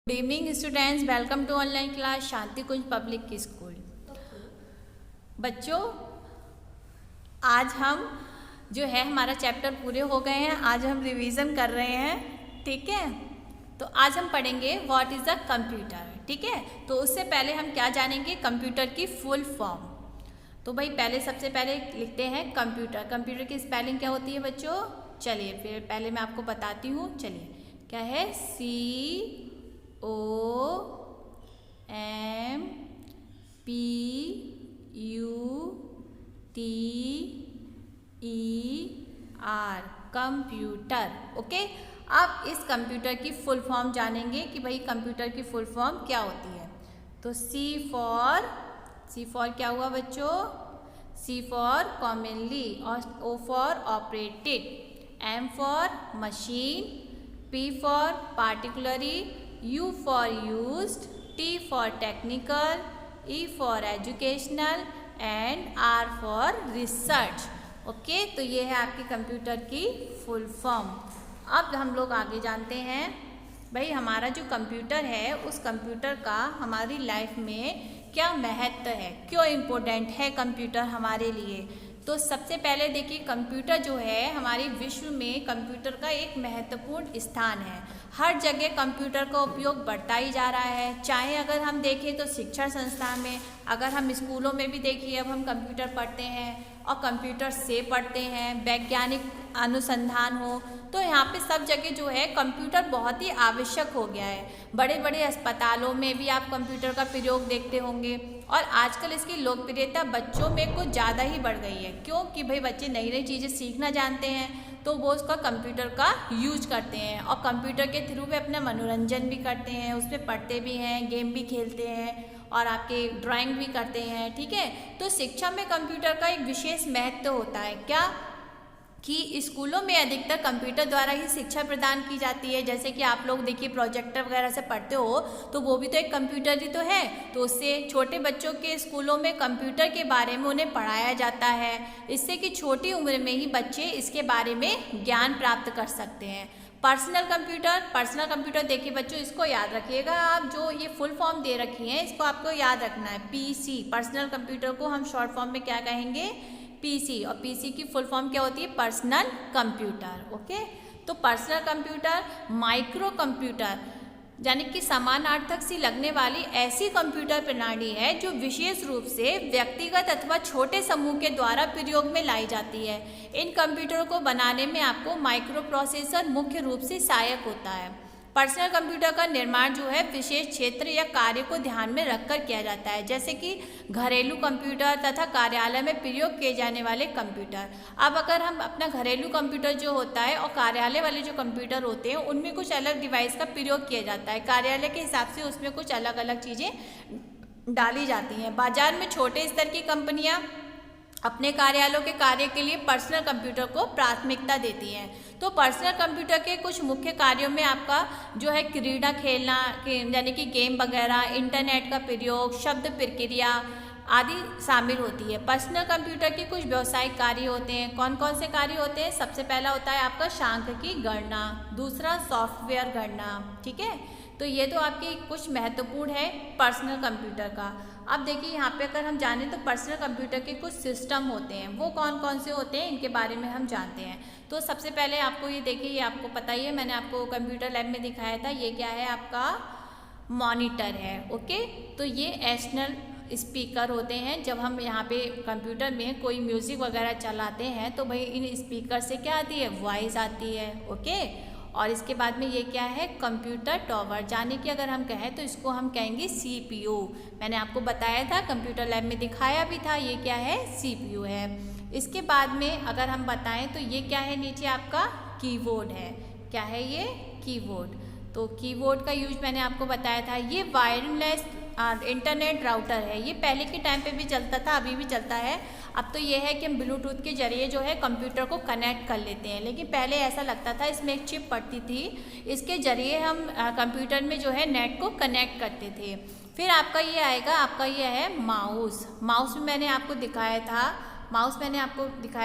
Good evening students, welcome to online class Shanti Kunj public school. बच्चों, आज हम जो है हमारा चैप्टर पूरे हो गए हैं। आज हम रिवीजन कर रहे हैं, ठीक है। तो आज हम पढ़ेंगे व्हाट इज़ अ कंप्यूटर, ठीक है। तो उससे पहले हम क्या जानेंगे, कंप्यूटर की फुल फॉर्म। तो भाई सबसे पहले लिखते हैं कंप्यूटर। कंप्यूटर की स्पेलिंग क्या होती है बच्चों? चलिए फिर पहले मैं आपको बताती हूँ। चलिए, क्या है? COMPUTER, computer. ओके, अब इस कंप्यूटर की फुल फॉर्म जानेंगे कि भाई कंप्यूटर की फुल फॉर्म क्या होती है। तो सी फॉर क्या हुआ बच्चों? C फॉर कॉमनली, और O for operated, M for machine, P for particularly, U for used, T for technical, E for educational and R for research. Okay, तो ये है आपकी कंप्यूटर की फुल फॉर्म। अब हम लोग आगे जानते हैं भाई हमारा जो कंप्यूटर है, उस कंप्यूटर का हमारी लाइफ में क्या महत्व है, क्यों इम्पोर्टेंट है कंप्यूटर हमारे लिए। तो सबसे पहले देखिए, कंप्यूटर जो है हमारे विश्व में कंप्यूटर का एक महत्वपूर्ण स्थान है। हर जगह कंप्यूटर का उपयोग बढ़ता ही जा रहा है। चाहे अगर हम देखें तो शिक्षण संस्थान में, अगर हम स्कूलों में भी देखिए, अब हम कंप्यूटर पढ़ते हैं और कंप्यूटर से पढ़ते हैं। वैज्ञानिक अनुसंधान हो तो यहाँ पे सब जगह जो है कंप्यूटर बहुत ही आवश्यक हो गया है। बड़े बड़े अस्पतालों में भी आप कंप्यूटर का प्रयोग देखते होंगे, और आजकल इसकी लोकप्रियता बच्चों में कुछ ज़्यादा ही बढ़ गई है। क्योंकि भाई बच्चे नई नई चीज़ें सीखना जानते हैं, तो वो उसका कंप्यूटर का यूज करते हैं, और कंप्यूटर के थ्रू वे अपना मनोरंजन भी करते हैं, उसमें पढ़ते भी हैं, गेम भी खेलते हैं, और आपके ड्राइंग भी करते हैं, ठीक है। तो शिक्षा में कंप्यूटर का एक विशेष महत्व होता है। क्या कि स्कूलों में अधिकतर कंप्यूटर द्वारा ही शिक्षा प्रदान की जाती है। जैसे कि आप लोग देखिए प्रोजेक्टर वगैरह से पढ़ते हो, तो वो भी तो एक कंप्यूटर ही तो है। तो उससे छोटे बच्चों के स्कूलों में कंप्यूटर के बारे में उन्हें पढ़ाया जाता है, इससे कि छोटी उम्र में ही बच्चे इसके बारे में ज्ञान प्राप्त कर सकते हैं। पर्सनल कंप्यूटर देखिए बच्चों, इसको याद रखिएगा आप, जो ये फुल फॉर्म दे रखी है इसको आपको याद रखना है। PC, पर्सनल कंप्यूटर को हम शॉर्ट फॉर्म में क्या कहेंगे? PC। और PC की फुल फॉर्म क्या होती है? Personal computer. ओके, तो पर्सनल कंप्यूटर, माइक्रो कंप्यूटर यानी कि समानार्थक सी लगने वाली ऐसी कंप्यूटर प्रणाली है जो विशेष रूप से व्यक्तिगत अथवा छोटे समूह के द्वारा प्रयोग में लाई जाती है। इन कंप्यूटरों को बनाने में आपको माइक्रो प्रोसेसर मुख्य रूप से सहायक होता है। पर्सनल कंप्यूटर का निर्माण जो है विशेष क्षेत्र या कार्य को ध्यान में रखकर किया जाता है, जैसे कि घरेलू कंप्यूटर तथा कार्यालय में प्रयोग किए जाने वाले कंप्यूटर। अब अगर हम अपना घरेलू कंप्यूटर जो होता है और कार्यालय वाले जो कंप्यूटर होते हैं, उनमें कुछ अलग डिवाइस का प्रयोग किया जाता है। कार्यालय के हिसाब से उसमें कुछ अलग अलग चीज़ें डाली जाती हैं। बाजार में छोटे स्तर की कंपनियाँ अपने कार्यालयों के कार्य के लिए पर्सनल कंप्यूटर को प्राथमिकता देती हैं। तो पर्सनल कंप्यूटर के कुछ मुख्य कार्यों में आपका जो है क्रीड़ा खेलना, यानी कि गेम वगैरह, इंटरनेट का प्रयोग, शब्द प्रक्रिया आदि शामिल होती है। पर्सनल कंप्यूटर के कुछ व्यावसायिक कार्य होते हैं। कौन कौन से कार्य होते हैं? सबसे पहला होता है आपका सांख्यिकी गणना, दूसरा सॉफ्टवेयर गणना, ठीक है। तो ये तो आपके कुछ महत्वपूर्ण है पर्सनल कंप्यूटर का। अब देखिए यहाँ पे अगर हम जानें तो पर्सनल कंप्यूटर के कुछ सिस्टम होते हैं, वो कौन कौन से होते हैं इनके बारे में हम जानते हैं। तो सबसे पहले आपको ये देखिए, ये आपको पता ही है, मैंने आपको कंप्यूटर लैब में दिखाया था। ये क्या है? आपका मॉनिटर है। ओके, तो ये एक्सटर्नल स्पीकर होते हैं। जब हम यहाँ पे कंप्यूटर में कोई म्यूज़िक वगैरह चलाते हैं तो भाई इन स्पीकर से क्या आती है? वॉइस आती है। ओके, और इसके बाद में ये क्या है? कंप्यूटर टावर, यानी कि अगर हम कहें तो इसको हम कहेंगे CPU। मैंने आपको बताया था, कंप्यूटर लैब में दिखाया भी था, ये क्या है? CPU है। इसके बाद में अगर हम बताएं तो ये क्या है? नीचे आपका कीबोर्ड है। क्या है ये? कीबोर्ड। तो कीबोर्ड का यूज मैंने आपको बताया था। ये वायरलेस इंटरनेट राउटर है। ये पहले के टाइम पे भी चलता था, अभी भी चलता है। अब तो ये है कि हम ब्लूटूथ के जरिए जो है कंप्यूटर को कनेक्ट कर लेते हैं, लेकिन पहले ऐसा लगता था, इसमें एक चिप पड़ती थी, इसके जरिए हम कंप्यूटर में जो है नेट को कनेक्ट करते थे। फिर आपका ये आएगा, आपका ये है माउस। माउस में मैंने आपको दिखाया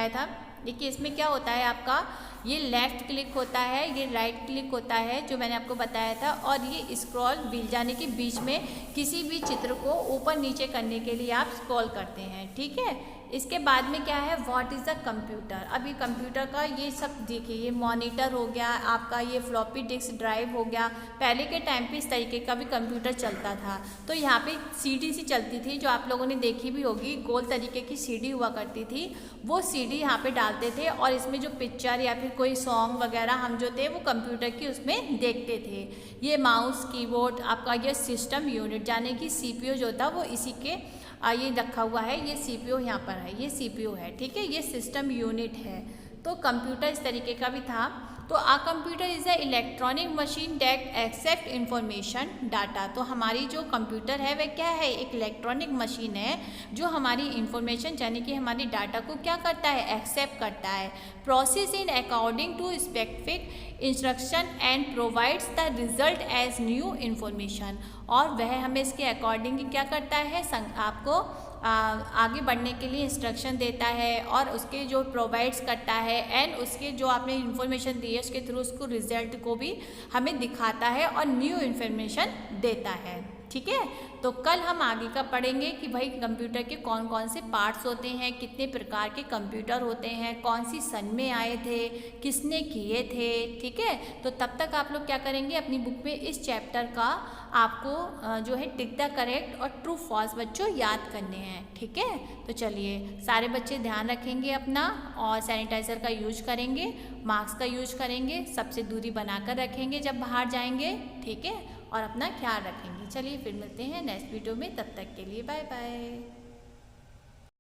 था, देखिए इसमें क्या होता है आपका, ये लेफ़्ट क्लिक होता है, ये राइट क्लिक होता है जो मैंने आपको बताया था, और ये स्क्रॉल व्हील यानी कि बीच में किसी भी चित्र को ऊपर नीचे करने के लिए आप स्क्रॉल करते हैं, ठीक है। इसके बाद में क्या है, व्हाट इज़ द कंप्यूटर। अभी कंप्यूटर का ये सब देखिए, ये मॉनिटर हो गया आपका, ये फ्लॉपी डिस्क ड्राइव हो गया। पहले के टाइम पे इस तरीके का भी कंप्यूटर चलता था, तो यहाँ पे सीडी सी चलती थी जो आप लोगों ने देखी भी होगी, गोल तरीके की सीडी हुआ करती थी। वो सीडी यहाँ पे डालते थे और इसमें जो पिक्चर या फिर कोई सॉन्ग वगैरह हम जो थे वो कंप्यूटर की उसमें देखते थे। ये माउस कीबोर्ड आपका, ये सिस्टम यूनिट यानी कि सीपीयू जो था वो इसी के ये रखा हुआ है, ये सीपीयू यहाँ पर है, ये सीपीयू है, ठीक है, ये सिस्टम यूनिट है। तो कंप्यूटर इस तरीके का भी था। तो a computer is a electronic machine that accept information data. तो हमारी जो कंप्यूटर है वह क्या है, एक इलेक्ट्रॉनिक मशीन है जो हमारी इंफॉर्मेशन यानी कि हमारी डाटा को क्या करता है, एक्सेप्ट करता है, process in according to specific instruction and provides the result as new information. और वह हमें इसके अकॉर्डिंग क्या करता है, आपको आगे बढ़ने के लिए इंस्ट्रक्शन देता है और उसके जो प्रोवाइड्स करता है एंड उसके जो आपने इन्फॉर्मेशन दी है उसके थ्रू उसको रिजल्ट को भी हमें दिखाता है और न्यू इन्फॉर्मेशन देता है, ठीक है। तो कल हम आगे का पढ़ेंगे कि भाई कंप्यूटर के कौन कौन से पार्ट्स होते हैं, कितने प्रकार के कंप्यूटर होते हैं, कौन सी सन में आए थे, किसने किए थे, ठीक है। तो तब तक आप लोग क्या करेंगे, अपनी बुक में इस चैप्टर का आपको जो है टिक द करेक्ट और ट्रू फॉल्स बच्चों याद करने हैं, ठीक है। तो चलिए सारे बच्चे ध्यान रखेंगे अपना, और सैनिटाइज़र का यूज करेंगे, मास्क का यूज करेंगे, सबसे दूरी बनाकर रखेंगे जब बाहर जाएंगे, ठीक है, और अपना ख्याल रखेंगे। चलिए फिर मिलते हैं नेक्स्ट वीडियो में, तब तक के लिए बाय बाय।